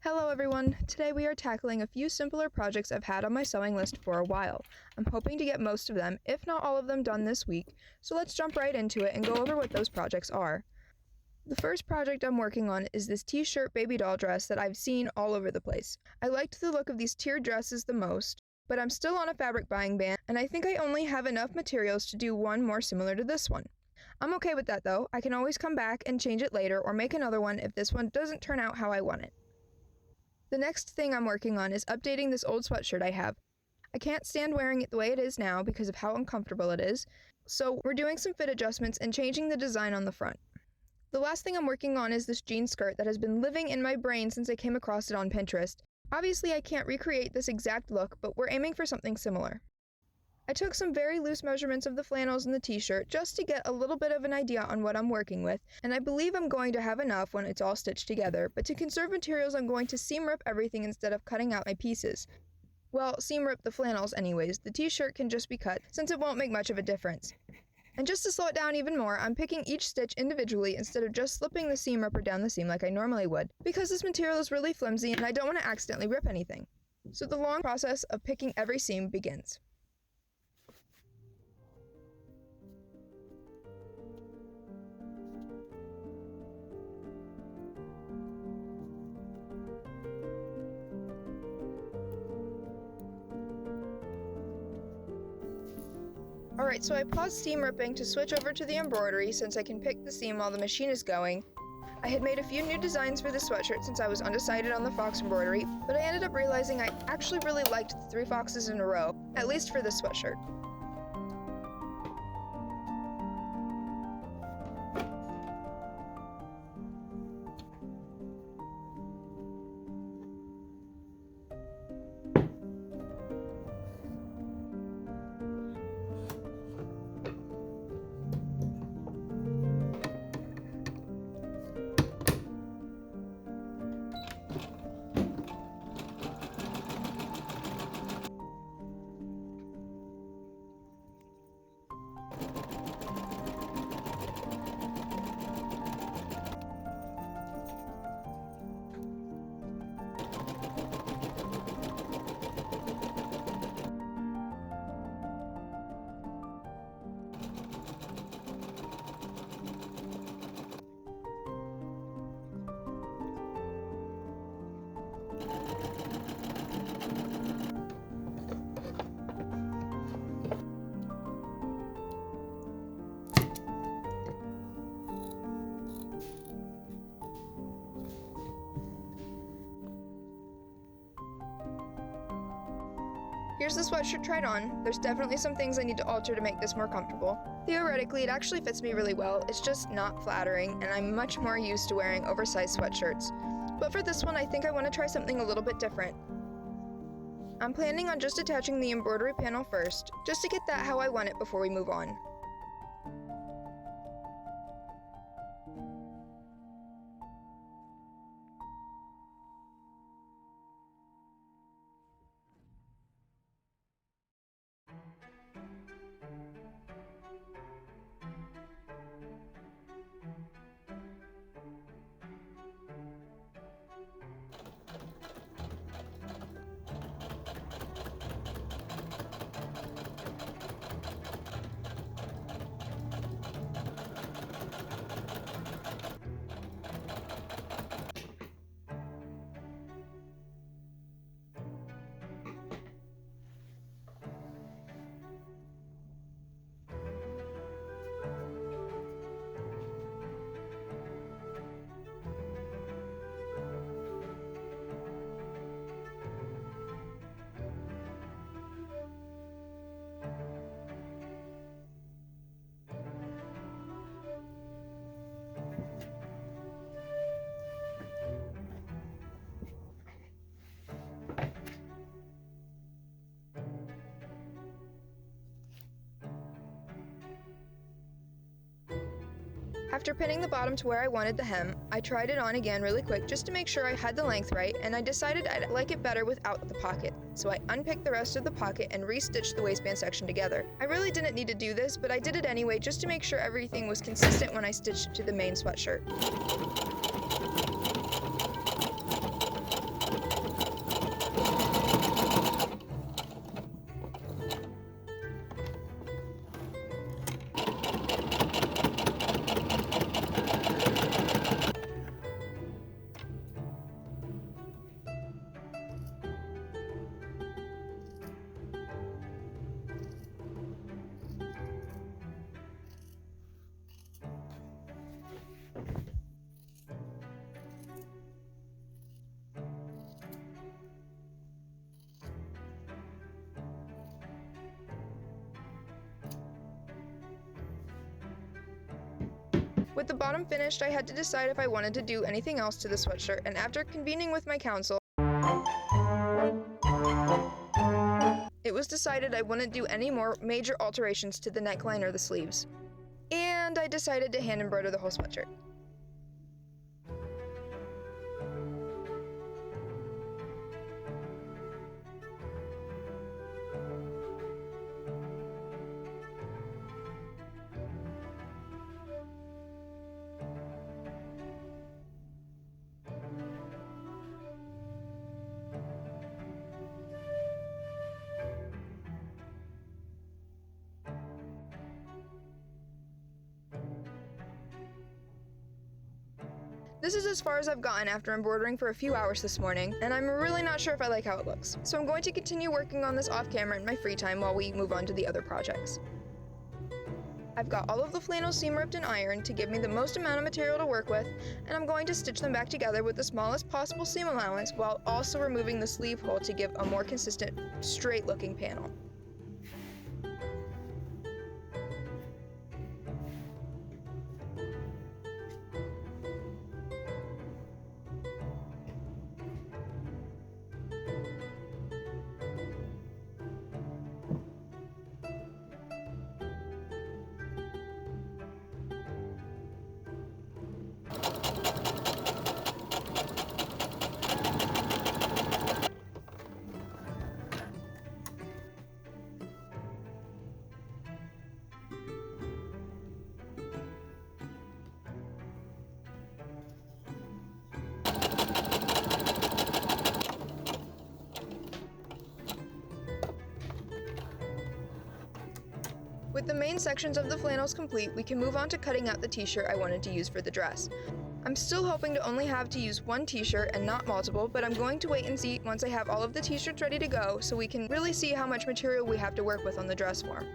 Hello everyone! Today we are tackling a few simpler projects I've had on my sewing list for a while. I'm hoping to get most of them, if not all of them, done this week, so let's jump right into it and go over what those projects are. The first project I'm working on is this t-shirt baby doll dress that I've seen all over the place. I liked the look of these tiered dresses the most, but I'm still on a fabric buying ban, and I think I only have enough materials to do one more similar to this one. I'm okay with that though. I can always come back and change it later or make another one if this one doesn't turn out how I want it. The next thing I'm working on is updating this old sweatshirt I have. I can't stand wearing it the way it is now because of how uncomfortable it is, so we're doing some fit adjustments and changing the design on the front. The last thing I'm working on is this jean skirt that has been living in my brain since I came across it on Pinterest. Obviously I can't recreate this exact look, but we're aiming for something similar. I took some very loose measurements of the flannels and the t-shirt just to get a little bit of an idea on what I'm working with, and I believe I'm going to have enough when it's all stitched together, but to conserve materials I'm going to seam rip everything instead of cutting out my pieces. Well, seam rip the flannels anyways, the t-shirt can just be cut since it won't make much of a difference. And just to slow it down even more, I'm picking each stitch individually instead of just slipping the seam ripper down the seam like I normally would, because this material is really flimsy and I don't want to accidentally rip anything. So the long process of picking every seam begins. Alright, so I paused seam ripping to switch over to the embroidery since I can pick the seam while the machine is going. I had made a few new designs for the sweatshirt since I was undecided on the fox embroidery, but I ended up realizing I actually really liked the 3 foxes in a row, at least for this sweatshirt. Here's the sweatshirt tried on. There's definitely some things I need to alter to make this more comfortable. Theoretically, it actually fits me really well, it's just not flattering, and I'm much more used to wearing oversized sweatshirts. But for this one, I think I want to try something a little bit different. I'm planning on just attaching the embroidery panel first, just to get that how I want it before we move on. After pinning the bottom to where I wanted the hem, I tried it on again really quick just to make sure I had the length right, and I decided I'd like it better without the pocket. So I unpicked the rest of the pocket and re-stitched the waistband section together. I really didn't need to do this, but I did it anyway just to make sure everything was consistent when I stitched it to the main sweatshirt. With the bottom finished, I had to decide if I wanted to do anything else to the sweatshirt, and after convening with my counsel, it was decided I wouldn't do any more major alterations to the neckline or the sleeves. And I decided to hand embroider the whole sweatshirt. This is as far as I've gotten after embroidering for a few hours this morning, and I'm really not sure if I like how it looks. So I'm going to continue working on this off camera in my free time while we move on to the other projects. I've got all of the flannels seam ripped and ironed to give me the most amount of material to work with, and I'm going to stitch them back together with the smallest possible seam allowance while also removing the sleeve hole to give a more consistent, straight looking panel. With the main sections of the flannels complete, we can move on to cutting out the t-shirt I wanted to use for the dress. I'm still hoping to only have to use one t-shirt and not multiple, but I'm going to wait and see once I have all of the t-shirts ready to go so we can really see how much material we have to work with on the dress form.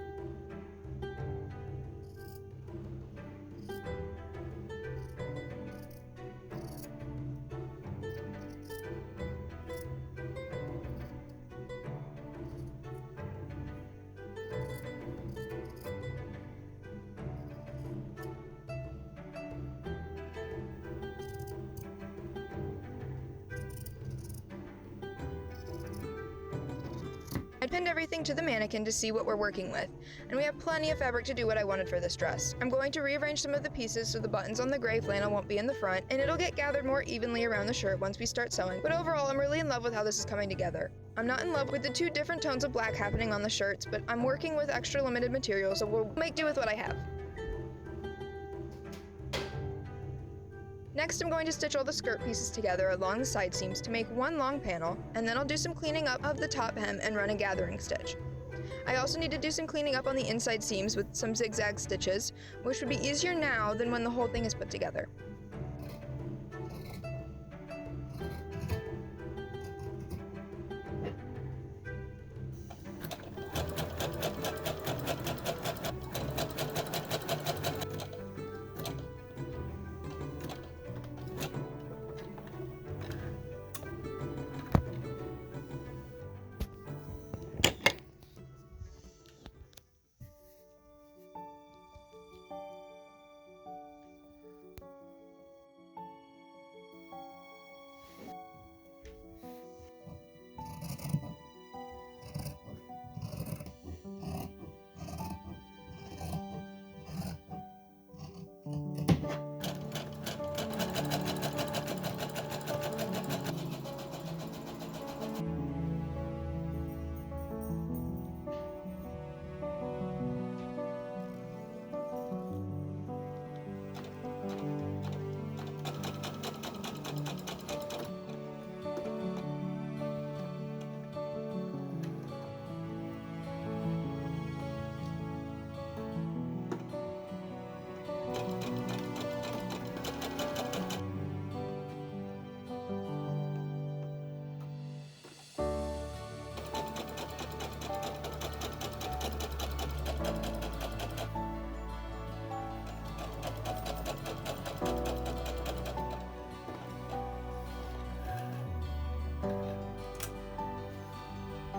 I pinned everything to the mannequin to see what we're working with, and we have plenty of fabric to do what I wanted for this dress. I'm going to rearrange some of the pieces so the buttons on the gray flannel won't be in the front, and it'll get gathered more evenly around the shirt once we start sewing, but overall I'm really in love with how this is coming together. I'm not in love with the two different tones of black happening on the shirts, but I'm working with extra limited materials, so we'll make do with what I have. Next, I'm going to stitch all the skirt pieces together along the side seams to make one long panel, and then I'll do some cleaning up of the top hem and run a gathering stitch. I also need to do some cleaning up on the inside seams with some zigzag stitches, which would be easier now than when the whole thing is put together.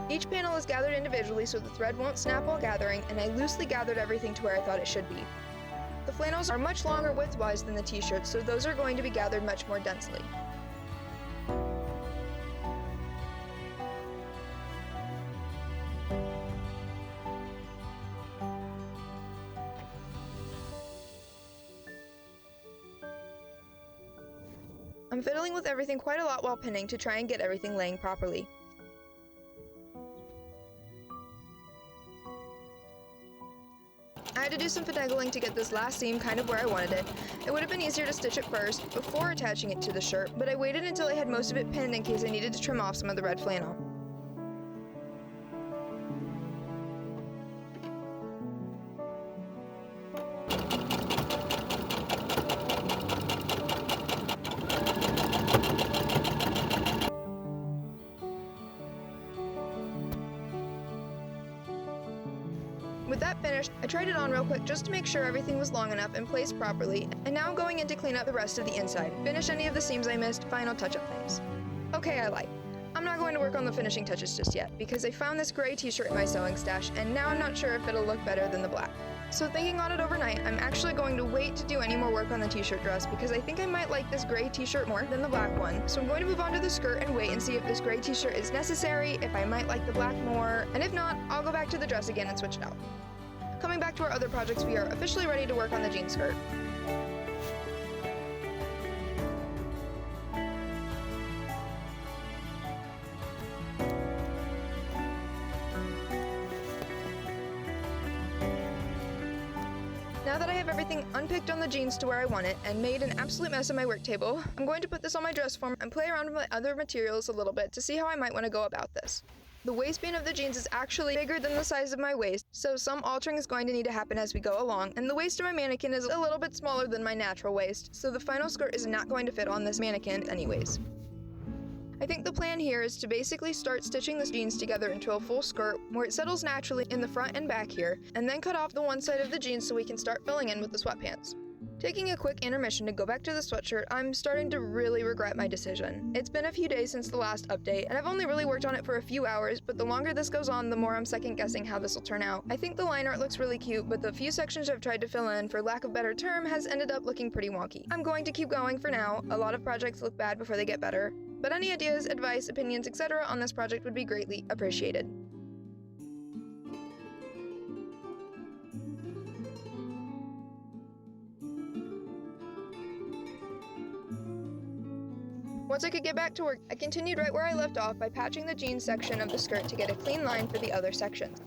Each panel is gathered individually so the thread won't snap while gathering, and I loosely gathered everything to where I thought it should be. The flannels are much longer width-wise than the t-shirts, so those are going to be gathered much more densely. I'm fiddling with everything quite a lot while pinning to try and get everything laying properly. I had to do some finagling to get this last seam kind of where I wanted it. It would have been easier to stitch it first, before attaching it to the shirt, but I waited until I had most of it pinned in case I needed to trim off some of the red flannel. With that finished, I tried it on real quick just to make sure everything was long enough and placed properly, and now I'm going in to clean up the rest of the inside, finish any of the seams I missed, final touch-up things. Okay, I lied. I'm not going to work on the finishing touches just yet, because I found this gray t-shirt in my sewing stash, and now I'm not sure if it'll look better than the black. So thinking on it overnight, I'm actually going to wait to do any more work on the t-shirt dress, because I think I might like this gray t-shirt more than the black one. So I'm going to move on to the skirt and wait and see if this gray t-shirt is necessary, if I might like the black more, and if not, I'll go back to the dress again and switch it out. Coming back to our other projects, we are officially ready to work on the jean skirt. Now that I have everything unpicked on the jeans to where I want it, and made an absolute mess on my work table, I'm going to put this on my dress form and play around with my other materials a little bit to see how I might want to go about this. The waistband of the jeans is actually bigger than the size of my waist, so some altering is going to need to happen as we go along, and the waist of my mannequin is a little bit smaller than my natural waist, so the final skirt is not going to fit on this mannequin anyways. I think the plan here is to basically start stitching the jeans together into a full skirt where it settles naturally in the front and back here, and then cut off the one side of the jeans so we can start filling in with the sweatpants. Taking a quick intermission to go back to the sweatshirt, I'm starting to really regret my decision. It's been a few days since the last update, and I've only really worked on it for a few hours, but the longer this goes on, the more I'm second guessing how this will turn out. I think the line art looks really cute, but the few sections I've tried to fill in, for lack of a better term, has ended up looking pretty wonky. I'm going to keep going for now. A lot of projects look bad before they get better, but any ideas, advice, opinions, etc. on this project would be greatly appreciated. Once I could get back to work, I continued right where I left off by patching the jeans section of the skirt to get a clean line for the other sections.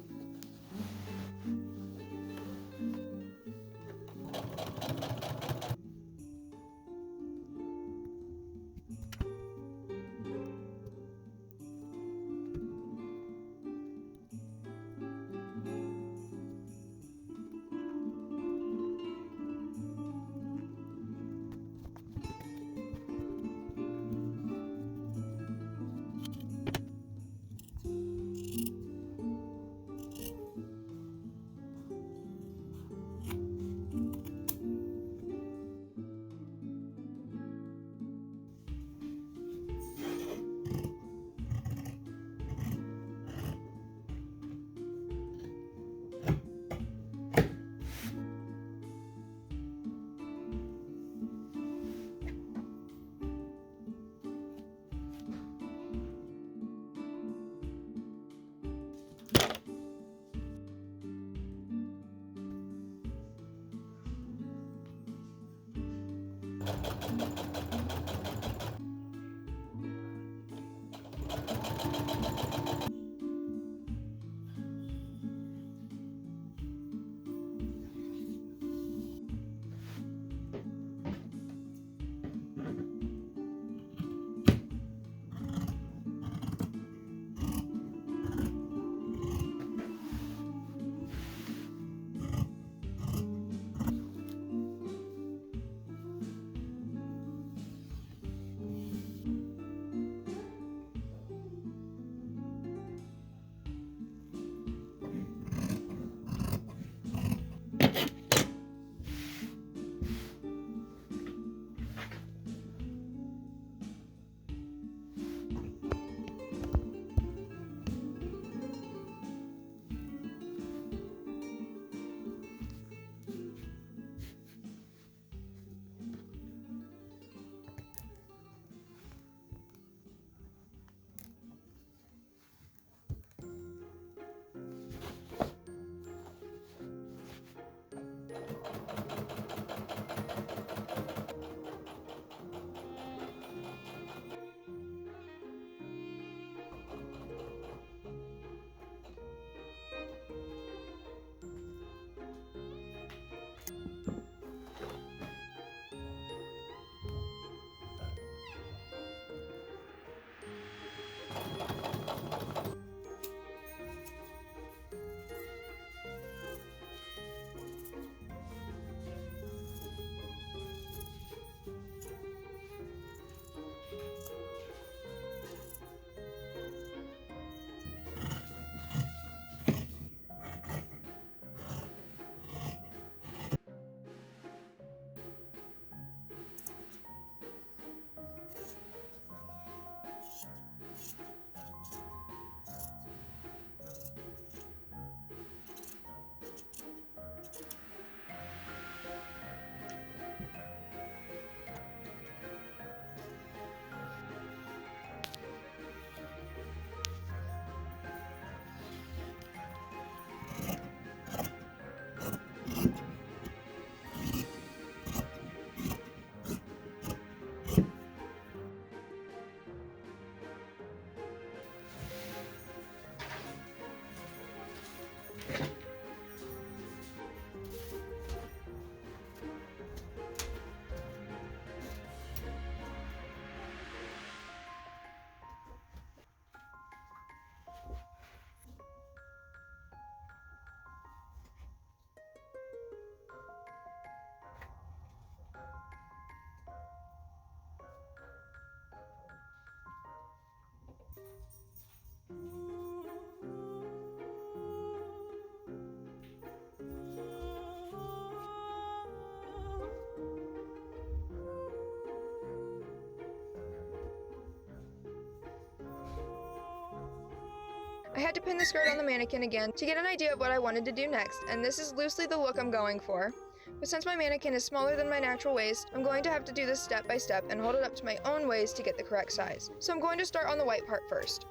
I had to pin the skirt on the mannequin again to get an idea of what I wanted to do next, and this is loosely the look I'm going for. But since my mannequin is smaller than my natural waist, I'm going to have to do this step by step and hold it up to my own waist to get the correct size. So I'm going to start on the white part first.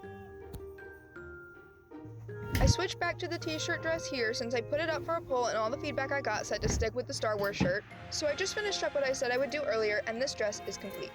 I switched back to the t-shirt dress here since I put it up for a poll and all the feedback I got said to stick with the Star Wars shirt. So I just finished up what I said I would do earlier, and this dress is complete.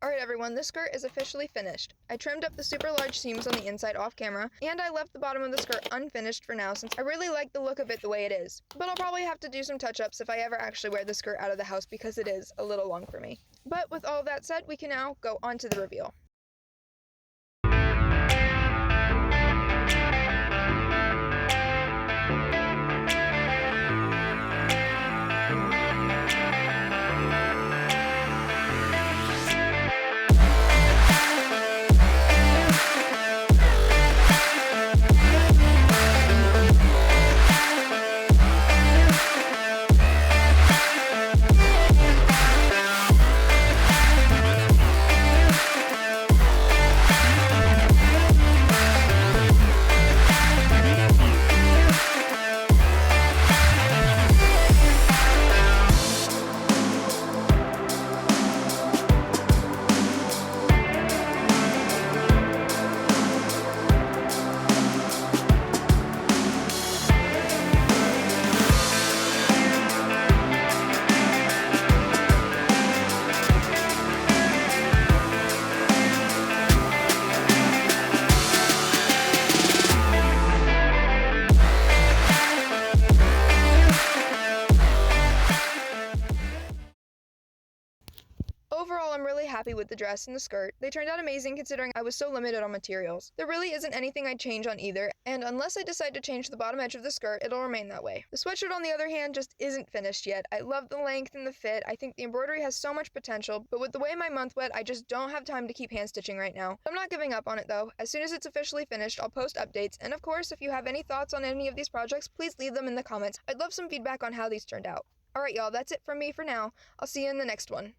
Alright everyone, this skirt is officially finished. I trimmed up the super large seams on the inside off camera, and I left the bottom of the skirt unfinished for now since I really like the look of it the way it is. But I'll probably have to do some touch-ups if I ever actually wear the skirt out of the house because it is a little long for me. But with all of that said, we can now go on to the reveal. Overall, I'm really happy with the dress and the skirt. They turned out amazing considering I was so limited on materials. There really isn't anything I'd change on either, and unless I decide to change the bottom edge of the skirt, it'll remain that way. The sweatshirt, on the other hand, just isn't finished yet. I love the length and the fit. I think the embroidery has so much potential, but with the way my month went, I just don't have time to keep hand stitching right now. I'm not giving up on it though. As soon as it's officially finished, I'll post updates, and of course, if you have any thoughts on any of these projects, please leave them in the comments. I'd love some feedback on how these turned out. Alright y'all, that's it from me for now. I'll see you in the next one.